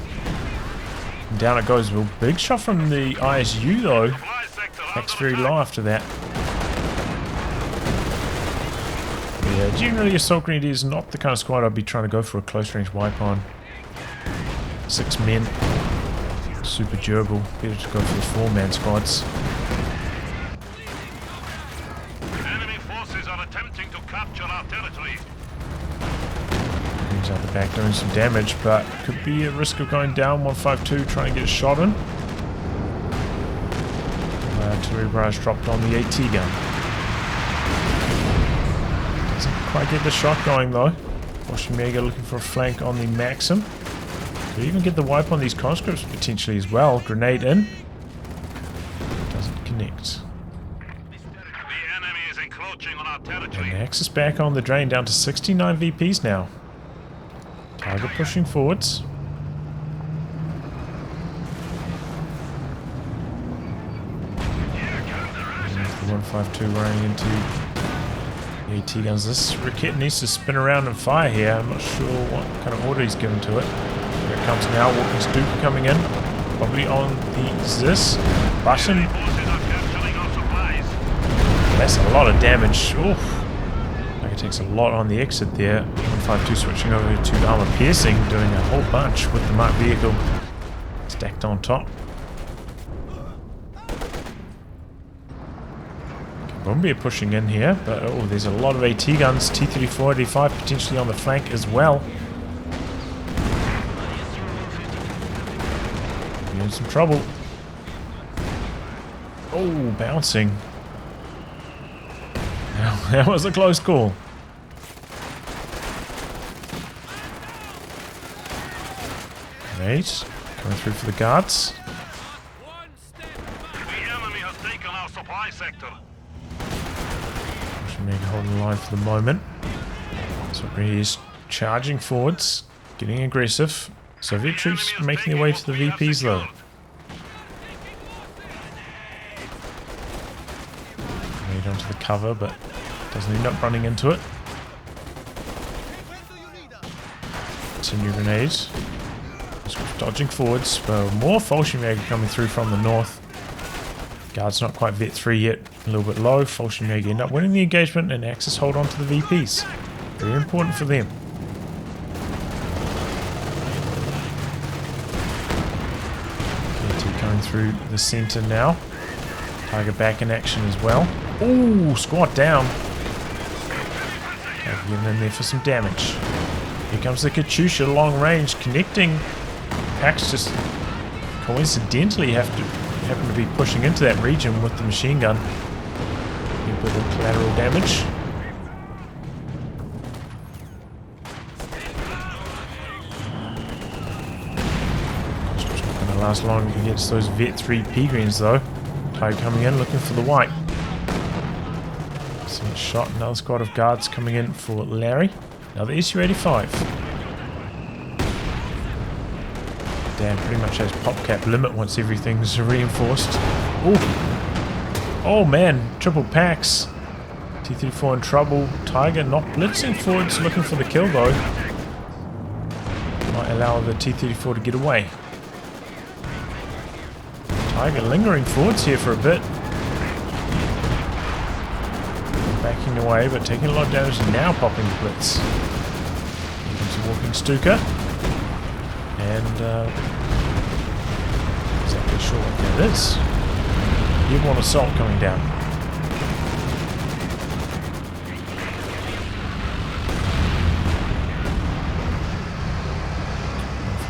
And down it goes. Well, big shot from the ISU though. Packs very low after that. Yeah, generally assault grenadiers not the kind of squad I'd be trying to go for a close range wipe on. 6 men. Super durable. Better to go for the 4-man squads. Enemy forces are attempting to capture our territory. He's out the back doing some damage, but could be at risk of going down. 152 trying to get a shot in. Artillery barrage dropped on the AT gun. Doesn't quite get the shot going though. Fallschirmjäger looking for a flank on the Maxim. Could even get the wipe on these conscripts potentially as well. Grenade in. Doesn't connect. The enemy is encroaching on our territory. And the Axis back on the drain, down to 69 VPs now. Tiger pushing forwards. The 152 running into the AT guns. This Rocket needs to spin around and fire here. I'm not sure what kind of order he's given to it. Here it comes now, walking Stuka coming in. Probably on the Zis. Russian. That's a lot of damage. Oof. Like it takes a lot on the exit there. 152 switching over to armor piercing, doing a whole bunch with the marked vehicle stacked on top. Bombay pushing in here, but oh, there's a lot of AT guns. T-34, D5 potentially on the flank as well. You're in some trouble. Oh, bouncing. That was a close call. Great. Coming through for the guards. The enemy has taken our supply sector. Maybe holding the line for the moment. So he's charging forwards, getting aggressive. Soviet troops making their way to the VPs though. Made onto the cover, but doesn't end up running into it. Continue grenades. Dodging forwards, but more Fallschirmjäger coming through from the north. Guard's not quite vet 3 yet, a little bit low. Fallschirmjäger end up winning the engagement and Axis hold on to the VPs. Very important for them. KT coming through the center now. Tiger back in action as well. Ooh, squad down. Okay, getting in there for some damage. Here comes the Katyusha, long range, connecting. Packs just coincidentally happen to be pushing into that region with the machine gun. A bit of collateral damage. It's not going to last long against those Vet 3 P-Greens though. Tiger coming in looking for the white. Some shot, another squad of guards coming in for Larry. Another Su-85. Damn, pretty much has pop cap limit once everything's reinforced. Oh, oh man, triple packs. T-34 in trouble. Tiger not blitzing forwards, looking for the kill though. Might allow the T-34 to get away. Tiger lingering forwards here for a bit. Backing away, but taking a lot of damage and now popping the blitz. Here comes a walking Stuka. And, exactly sure what that is. Airborne assault coming down.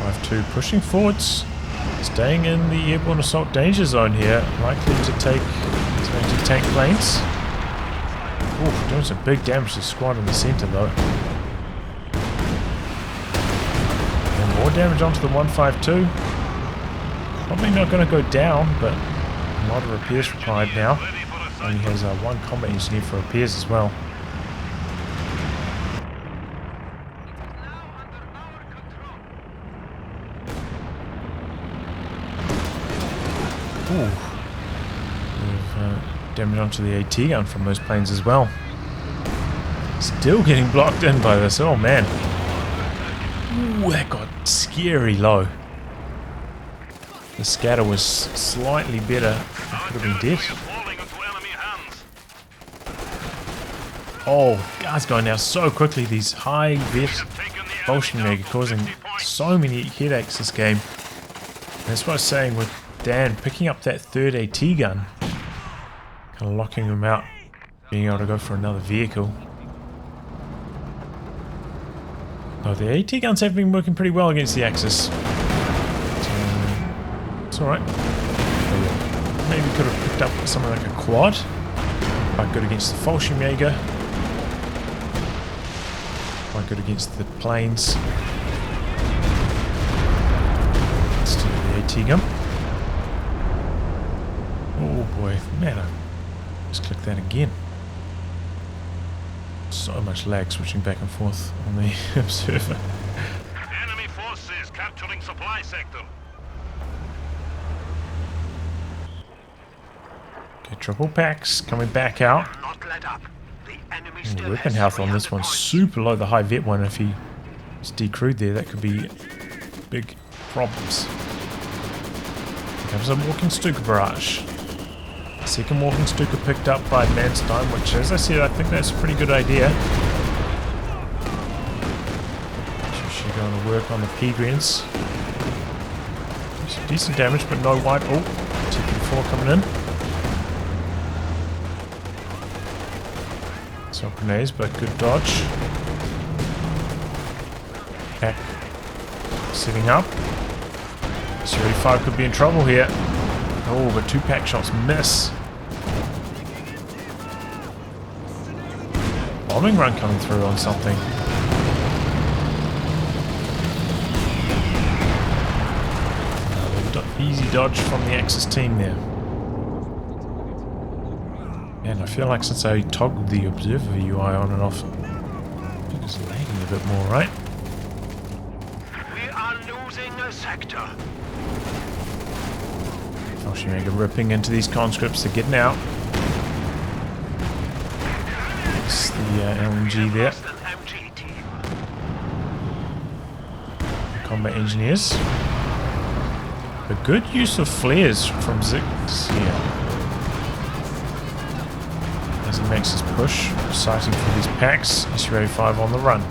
152 pushing forwards. Staying in the airborne assault danger zone here. Likely to take, it's going to tank planes. Ooh, doing some big damage to the squad in the center though. And more damage onto the 152. Probably not going to go down, but a lot of repairs required now. Only has one combat engineer for repairs as well. Ooh. Damage onto the AT gun from those planes as well. Still getting blocked in by this. Oh man. Ooh, that got scary low. The scatter was slightly better. It could have been dead. Oh, guys going now so quickly. These high vet Bolshevik causing so many headaches this game. And that's what I was saying with Dan picking up that third AT gun. Kind of locking him out. Being able to go for another vehicle. Oh, the AT guns have been working pretty well against the Axis. It's alright. Maybe could have picked up something like a quad. Quite good against the Fallschirmjäger. Quite good against the planes. Instead of the AT gun. Oh boy, man, I just click that again. So much lag switching back and forth on the observer. Enemy forces capturing supply sector. Okay, triple packs coming back out. And the weapon health on this one's super low. The high vet one, if he is decrewed there, that could be big problems. Here comes a walking Stuka barrage. Second walking Stuka picked up by Manstien, which, as I said, I think that's a pretty good idea. She's going to work on the P-Grens. Some decent damage, but no white. Oh, TP4 coming in. Some grenades, but good dodge. Pack sitting up. C-35 could be in trouble here. Oh, but two pack shots miss. Bombing run coming through on something. Easy dodge from the Axis team there. And I feel like since I toggled the observer UI on and off, it's lagging a bit more, right? We are losing a sector. Fallschirmjäger ripping into these conscripts. They're getting out. It's the LMG there. The combat engineers. A good use of flares from Zixia. As he makes his push, sighting for these packs. SU-85 on the run.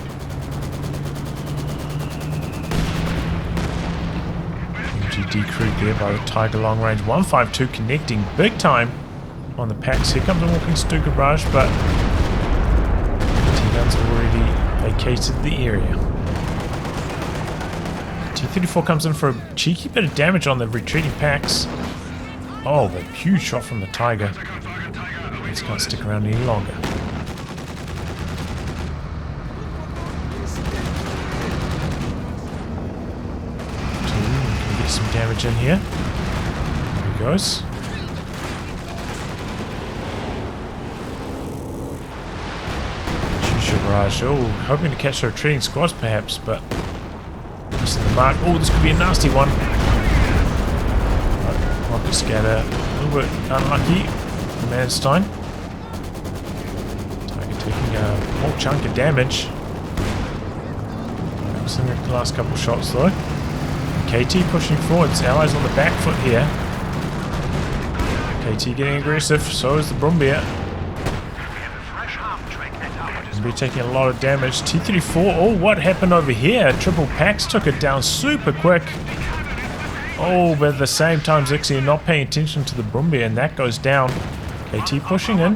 Decrewed there by the Tiger long range 152 connecting big time on the packs. Here comes a walking Stuka barrage, but T-guns already vacated the area. T-34 comes in for a cheeky bit of damage on the retreating packs. Oh, the huge shot from the Tiger. This can't stick around any longer. Some damage in here. There he goes. Shusha barrage. Oh, hoping to catch the retreating squads perhaps, but missing the mark. Oh, this could be a nasty one. Rocket scatter. A little bit unlucky for Manstien. Tiger taking a whole chunk of damage. Missing the last couple shots though. KT pushing forwards, allies on the back foot here. KT getting aggressive, so is the Brumbier. We're taking a lot of damage. T-34, oh, what happened over here? Triple Pax took it down super quick. Oh, but at the same time, Zixia not paying attention to the Brumbier, and that goes down. KT pushing in.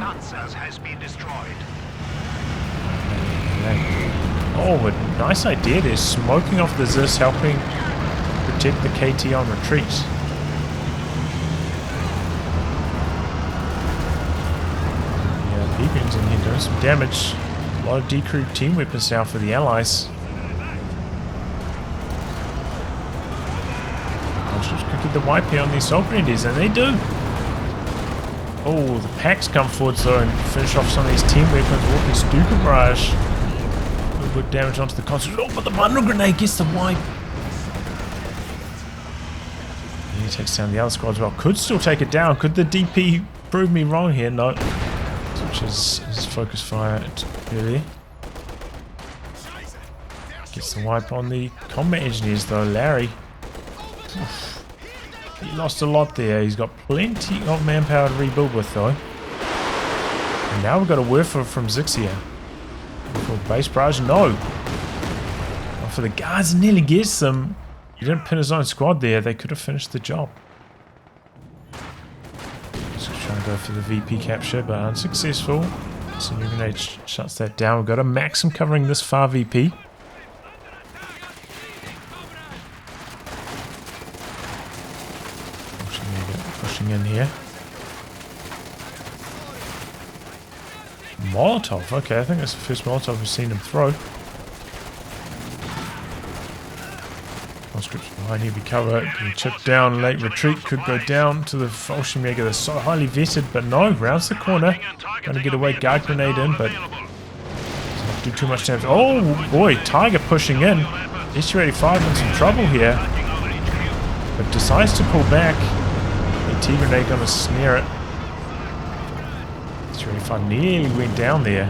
Oh, but nice idea there. Smoking off the Zis, helping protect the KT on retreat. Yeah, Beacons in here doing some damage. A lot of decrewed team weapons now for the Allies. Could get the wipe here on these Assault Grenadiers, and they do. Oh, the packs come forward though and finish off some of these team weapons. Walking Stuka Barrage. A little bit damage onto the console. Oh, but the bundle grenade gets the wipe. He takes down the other squad as well. Could still take it down. Could the DP prove me wrong here? No. Which is his focus fire earlier. Gets the wipe on the combat engineers though. Larry. Oof. He lost a lot there. He's got plenty of manpower to rebuild with though. And now we've got a Werfer from Zixia. For base barrage, no. Well, for the guards, nearly gets them. He didn't pin his own squad there. They could have finished the job. Just trying to go for the VP capture, but unsuccessful. So new grenade shuts that down. We've got a Maxim covering this far VP. Pushing in here. Molotov, okay, I think that's the first Molotov we've seen him throw. Conscripts behind here, be cover, can chip down, late retreat, could go down to the Fallschirmjäger. They're so highly vetted, but no, rounds the corner. Going to get away, guard grenade in, but doesn't do too much damage. Oh boy, Tiger pushing in. SU-85 in some trouble here, but decides to pull back. The T-grenade going to snare it. SU-85 nearly went down there.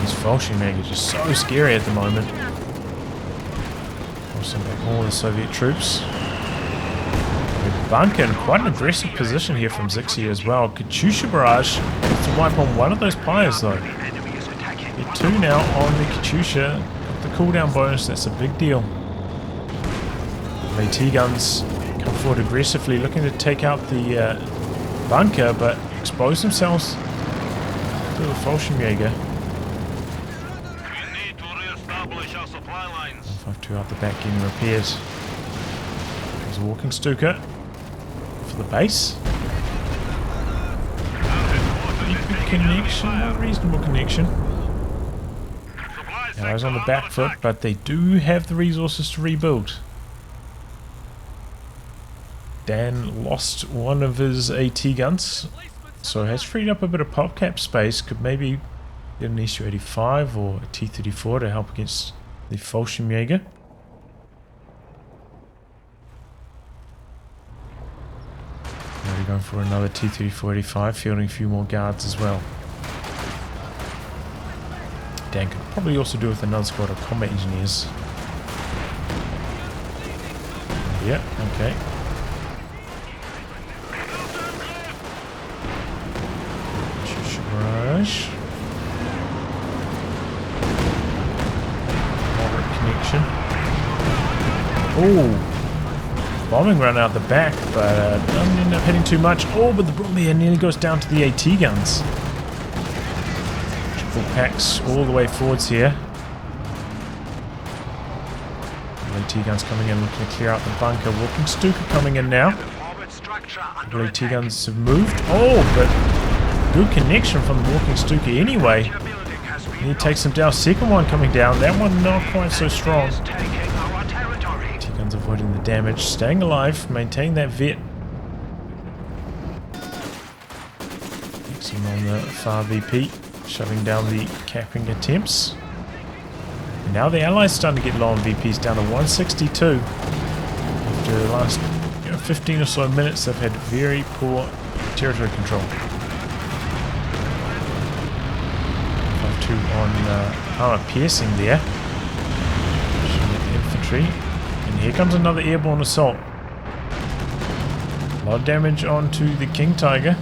These Fallschirmjäger are just so scary at the moment. Forcing back all the Soviet troops. Bunker in quite an aggressive position here from Zixia as well. Katyusha barrage gets to wipe on one of those pyres though. Get two now on the Katyusha. Got the cooldown bonus, that's a big deal. AT guns come forward aggressively, looking to take out the bunker, but expose themselves to the Fallschirmjäger. 152 out the back getting repaired. There's a walking Stuka for the base. Good connection, a reasonable connection. Allies on the back foot, but they do have the resources to rebuild. Dan lost one of his AT guns, so has freed up a bit of pop cap space. Could maybe get an SU-85 or a T-34 to help against the Fallschirmjäger. Now we're going for another T-34-85, fielding a few more guards as well. Dan could probably also do with another squad of combat engineers. Yeah, okay. Barrage. Moderate connection. Oh, bombing run out the back, but doesn't end up hitting too much. Oh, but the Brumbier nearly goes down to the AT guns. Triple packs all the way forwards here. The AT guns coming in, looking to clear out the bunker. Walking Stuka coming in now. The AT guns have moved. Oh, but good connection from the walking Stuka anyway. He takes him down. Second one coming down. That one not quite so strong. T-guns avoiding the damage. Staying alive. Maintaining that vet. Maxim on the far VP. Shutting down the capping attempts. And now the Allies starting to get low on VPs, down to 162. After the last 15 or so minutes, they've had very poor territory control. On armor piercing there. The infantry infantry. And here comes another airborne assault. A lot of damage onto the King Tiger.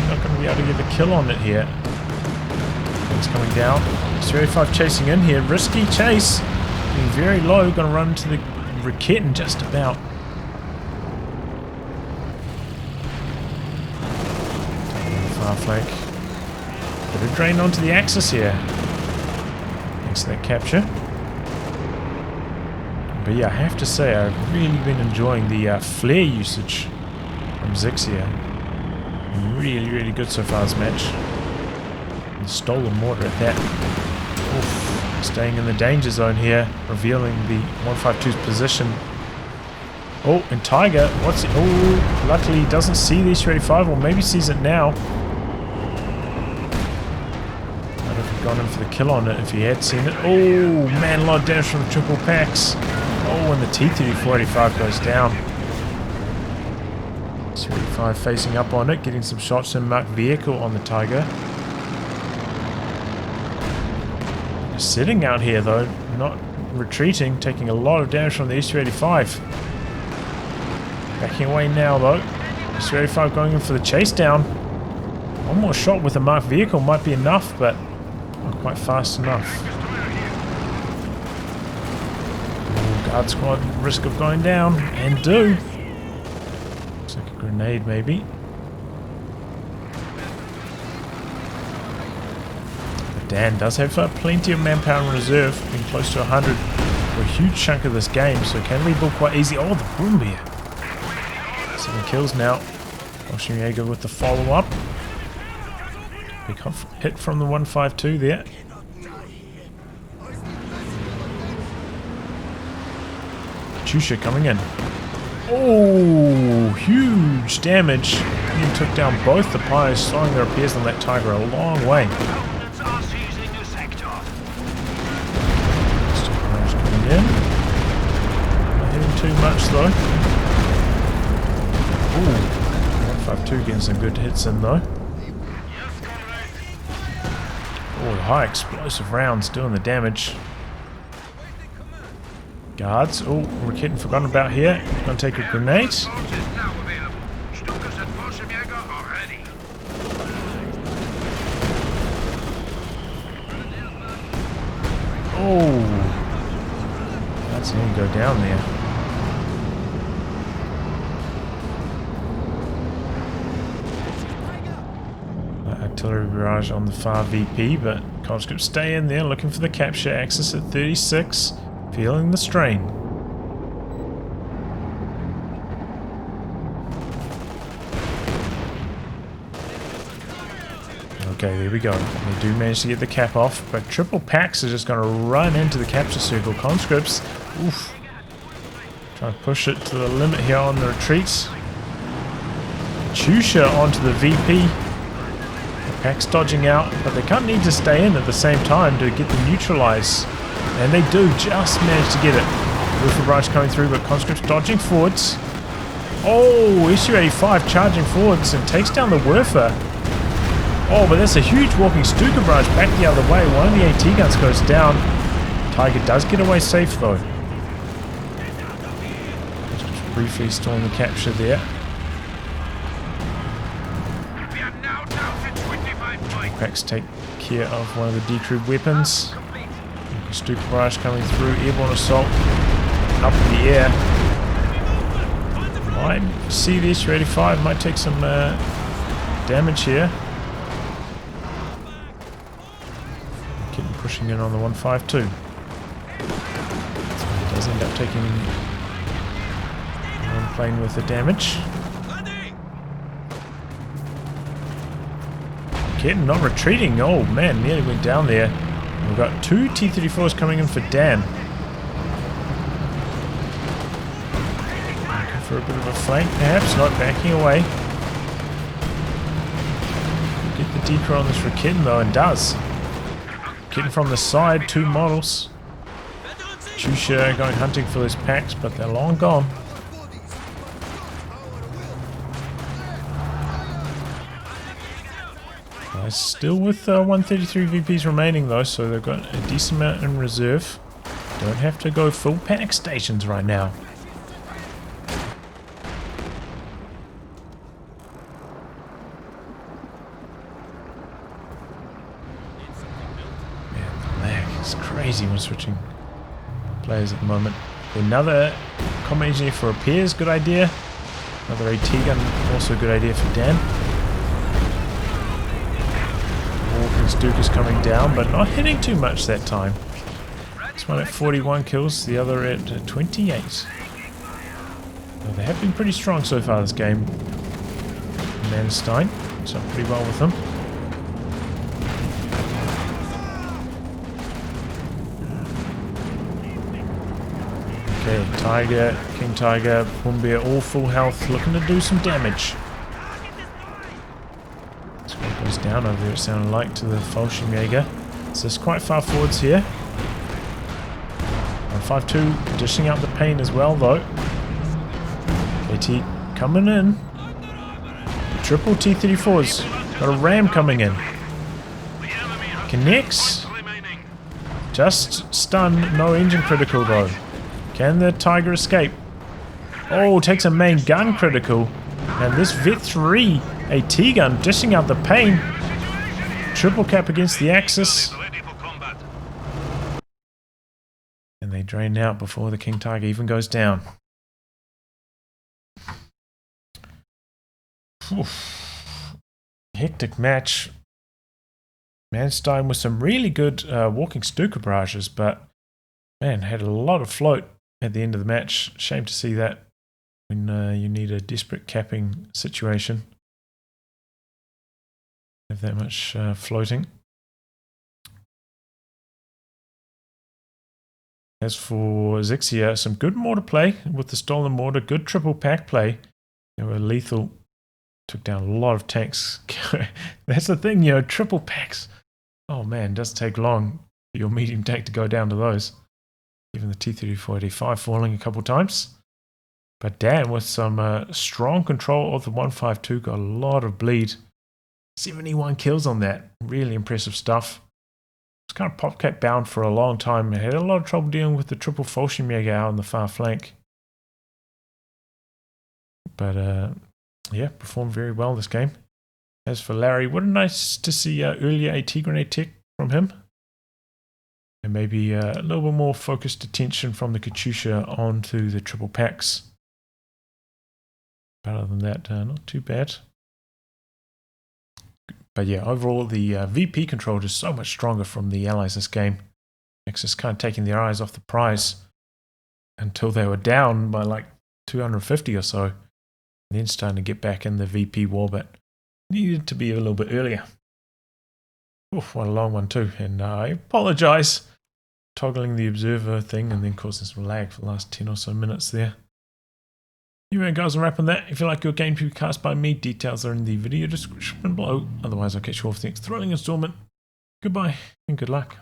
Not going to be able to get a kill on it here. It's coming down. S-35 chasing in here. Risky chase. Being very low. Going to run into the Raketen just about. Far flank. Bit of drain onto the axis here. Thanks to that capture. But yeah, I have to say I've really been enjoying the flare usage from Zixia. Really, really good so far this match. And stolen mortar at that. Oof. Staying in the danger zone here, revealing the 152's position. Oh, and Tiger, what's it? Oh, luckily he doesn't see the S-35, or maybe sees it now. I'd have gone in for the kill on it if he had seen it. Oh, man, a lot of damage from the triple packs. Oh, and the T-34-85 goes down. S-35 facing up on it, getting some shots in marked vehicle on the Tiger. Sitting out here though, not retreating, taking a lot of damage from the S-35. Backing away now though. S-35 going in for the chase down. One more shot with a marked vehicle might be enough, but not quite fast enough. Guard squad, risk of going down, and do. Looks like a grenade maybe. But Dan does have plenty of manpower in reserve, being close to 100 for a huge chunk of this game, so can rebuild quite easy. Oh, the boom beer. 7 kills now. Ostheer with the follow-up. Big hit from the 152 there. Chusha coming in. Oh, huge damage. He took down both the pilots, slowing their repairs on that Tiger a long way. Still coming in. Not hitting too much though. Ooh, 152 getting some good hits in though. Oh, the high explosive rounds doing the damage. Guards. Oh, we're getting forgotten about here. Gonna take a grenade. Oh, that's gonna go down there. Artillery barrage on the far VP, but conscripts stay in there looking for the capture axis at 36. Feeling the strain. Okay, there we go. They do manage to get the cap off, but triple packs are just going to run into the capture circle. Conscripts, oof. Trying to push it to the limit here on the retreats. Chusha onto the VP. The packs dodging out, but they can't need to stay in at the same time to get the neutralize. And they do just manage to get it. Rifle barrage coming through, but conscripts dodging forwards. Oh, Su-85 charging forwards and takes down the Werfer. Oh, but that's a huge walking Stuka barrage back the other way. One of the AT guns goes down. Tiger does get away safe though. Just briefly stalling the capture there. Packs take care of one of the decrewed weapons. Stuka barrage coming through, airborne assault up in the air. Might see the Su-85, might take some damage here. Keep pushing in on the 152. He does end up taking one plane worth of damage. Kitten not retreating, oh man, nearly went down there. We've got 2 T-34s coming in for Dan. Looking for a bit of a flank, perhaps, not backing away. Get the decoy on this for Kitten though, and does. Kitten from the side, 2 models. Chusha going hunting for those packs, but they're long gone. Still with 133 VPs remaining though, so they've got a decent amount in reserve. Don't have to go full panic stations right now. Man, the lag is crazy when switching players at the moment. Another combat engineer for repairs, good idea. Another AT gun, also a good idea for Dan. Walking's Duke is coming down, but not hitting too much that time. This one at 41 kills, the other at 28. Well, they have been pretty strong so far this game. Manstien, it's done pretty well with them. Okay, Tiger, King Tiger, Humbeer, all full health, looking to do some damage. This one goes down over there, it sounded like, to the Fallschirmjäger. So it's quite far forwards here. 152 dishing out the pain as well, though. KT coming in. Triple T-34s. Got a ram coming in. Connects. Just stun, no engine critical though. Can the Tiger escape? Oh, takes a main gun critical. And this Vet-3 AT gun dishing out the pain. Triple cap against the Axis. And they drain out before the King Tiger even goes down. Oof. Hectic match. Manstien with some really good walking Stuka barrages, but man, had a lot of float at the end of the match. Shame to see that when you need a desperate capping situation. Have that much floating. As for Zixia, some good mortar play with the stolen mortar, good triple pack play. They were lethal. Took down a lot of tanks. That's the thing, you know, triple packs. Oh man, it doesn't take long for your medium tank to go down to those. Even the T-34-85 falling a couple times. But Dan with some strong control of the 152 got a lot of bleed. 71 kills on that. Really impressive stuff. It's kind of popcat bound for a long time. Had a lot of trouble dealing with the triple Fallschirmjäger out on the far flank. But yeah, performed very well this game. As for Larry, what a nice to see earlier AT grenade tech from him. And maybe a little bit more focused attention from the Katyusha onto the triple packs. But other than that, not too bad. But yeah, overall the VP control is so much stronger from the Allies this game. Axis kind of taking their eyes off the prize until they were down by like 250 or so. And then starting to get back in the VP war, but needed to be a little bit earlier. Oof, what a long one too. And I apologize. Toggling the observer thing and then causing some lag for the last 10 or so minutes there. Anyway guys, I'm wrapping that. If you like your game to be cast by me, details are in the video description below. Otherwise I'll catch you off the next thrilling installment. Goodbye and good luck.